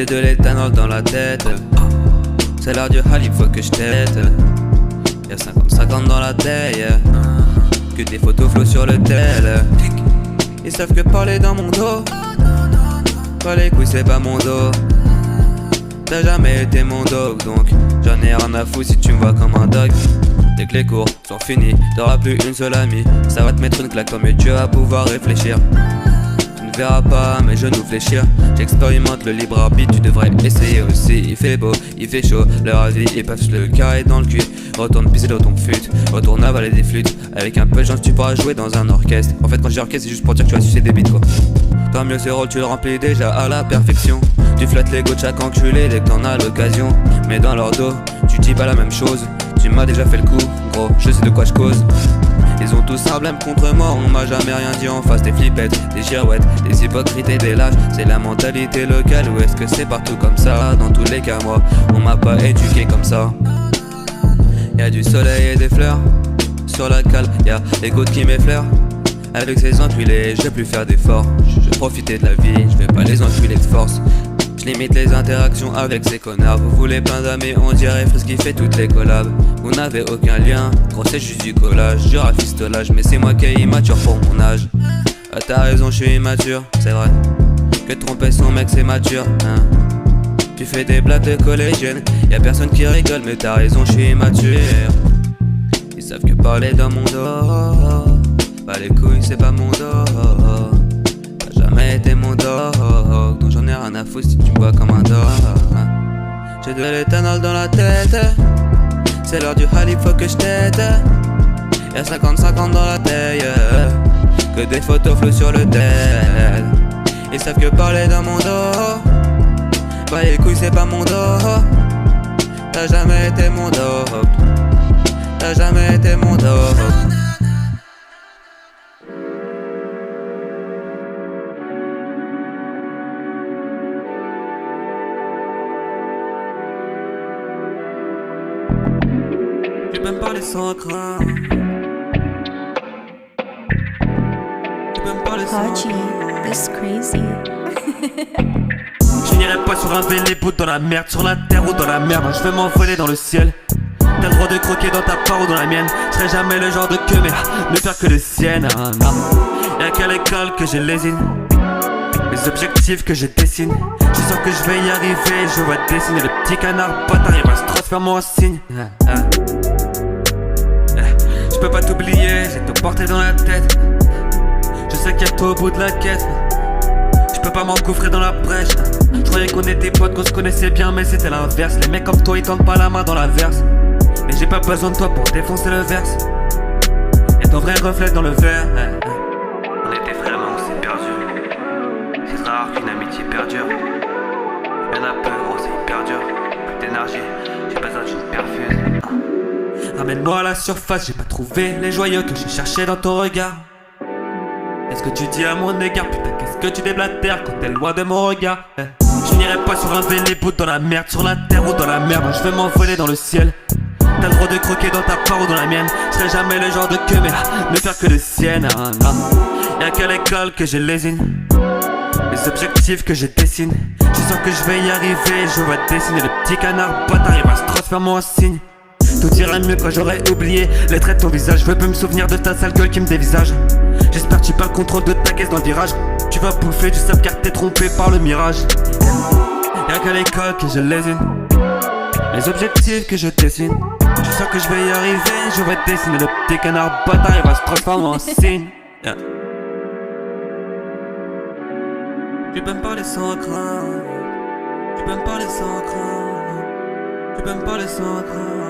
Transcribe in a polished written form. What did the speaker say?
J'ai de l'éthanol dans la tête. C'est l'heure du hall, il faut que je t'aide. Y'a 50-50 dans la taille. Que des photos flottent sur le tel. Ils savent que parler dans mon dos. Pas les couilles, c'est pas mon dos. T'as jamais été mon dog, donc j'en ai rien à foutre si tu me vois comme un dog. Dès que les cours sont finis, t'auras plus une seule amie. Ça va te mettre une claque, comme tu vas pouvoir réfléchir. Tu ne verras pas mes genoux fléchir. J'expérimente le libre arbitre, tu devrais essayer aussi. Il fait beau, il fait chaud, leur avis, ils peuvent se le carré dans le cul. Retourne pisser dans ton fut, retourne avaler des flûtes. Avec un peu de chance tu pourras jouer dans un orchestre. En fait quand je dis orchestre c'est juste pour dire que tu vas sucer des bites quoi. Tant mieux ce rôle tu le remplis déjà à la perfection. Tu flattes l'ego de chaque enculé dès que t'en as l'occasion. Mais dans leur dos, tu dis pas la même chose. Tu m'as déjà fait le coup, gros, je sais de quoi je cause. Ils ont tous un blême contre moi, on m'a jamais rien dit en face. Des flippettes, des girouettes, des hypocrites et des lâches. C'est la mentalité locale ou est-ce que c'est partout comme ça? Dans tous les cas moi, on m'a pas éduqué comme ça. Y'a du soleil et des fleurs sur la cale, y'a les gouttes qui m'effleurent. Avec ces enculés, je vais plus faire d'efforts. Je vais profiter de la vie, je vais pas les enculer de force. Je limite les interactions avec ces connards. Vous voulez plein d'amis, on dirait Frisk qui fait toutes les collabs. Vous n'avez aucun lien, gros c'est juste du collage. Du rafistolage, mais c'est moi qui est immature pour mon âge. Ah t'as raison, je suis immature, c'est vrai. Que tromper son mec c'est mature, hein. Tu fais des blagues de collégienne, y'a personne qui rigole, mais t'as raison, je suis immature. Ils savent que parler dans mon dos. Pas les couilles, c'est pas mon dos. T'as jamais été mon dog, donc j'en ai rien à foutre si tu me vois comme un dog. J'ai de l'éthanol dans la tête. C'est l'heure du hall, il faut que je t'aide. Y'a 50-50 dans la taille. Que des photos flottent sur le tel. Ils savent que parler dans mon dos. Pas les couilles, c'est pas mon dos. T'as jamais été mon dog. T'as jamais été mon dog. Tu peux me parler sans crainte. Tu peux me parler sans crainte. This crazy. Je n'irai pas sur un vélo dans la merde, sur la terre ou dans la merde. Je veux m'envoler dans le ciel. T'as le droit de croquer dans ta part ou dans la mienne. Je serai jamais le genre de queue mais ne faire que les siennes. Y'a qu'à l'école que je lésine. Les objectifs que je dessine. Je sens que je vais y arriver. Je vois dessiner le petit canard bâtard. Il va se transformer en signe. Je peux pas t'oublier, j'ai ton portrait dans la tête. Je sais qu'il y a toi au bout de la quête. Je peux pas m'engouffrer dans la brèche. Je croyais qu'on était potes, qu'on se connaissait bien, mais c'était l'inverse. Les mecs comme toi ils tendent pas la main dans la verse. Mais j'ai pas besoin de toi pour défoncer le verse. Et ton vrai reflet dans le verre. On était frères mais on s'est perdu. C'est rare qu'une amitié perdure. Y'en a peu gros, c'est hyper dur. Plus d'énergie, j'ai besoin d'une perfuse. Ramène-moi à la surface, j'ai pas trouvé les joyaux que j'ai cherché dans ton regard. Est-ce que tu dis à mon égard, putain qu'est-ce que tu déblatères quand t'es loin de mon regard. Je n'irai pas sur un vélo dans la merde, sur la terre ou dans la merde. Je veux m'envoler dans le ciel. T'as le droit de croquer dans ta part ou dans la mienne. Je serai jamais le genre de queue mais ne faire que les siennes. Y'a qu'à l'école que je lésine. Les objectifs que je dessine. Je sens que je vais y arriver. Je vois dessiner le petit canard bâtard. Il va se transformer en signe. Tout irait mieux quand j'aurais oublié les traits de ton visage. Je veux plus me souvenir de ta sale gueule qui me dévisage. J'espère que tu perds le contrôle de ta caisse dans le virage. Tu vas bouffer du sable car t'es trompé par le mirage. Y'a qu'à l'école que je lésine. Les objectifs que je dessine. Je sens que je vais y arriver. Je vais dessiner le petit canard bâtard. Il va se transformer en signe. Tu peux me parler sans crainte. Tu peux me parler sans crainte. Tu peux me parler sans crainte.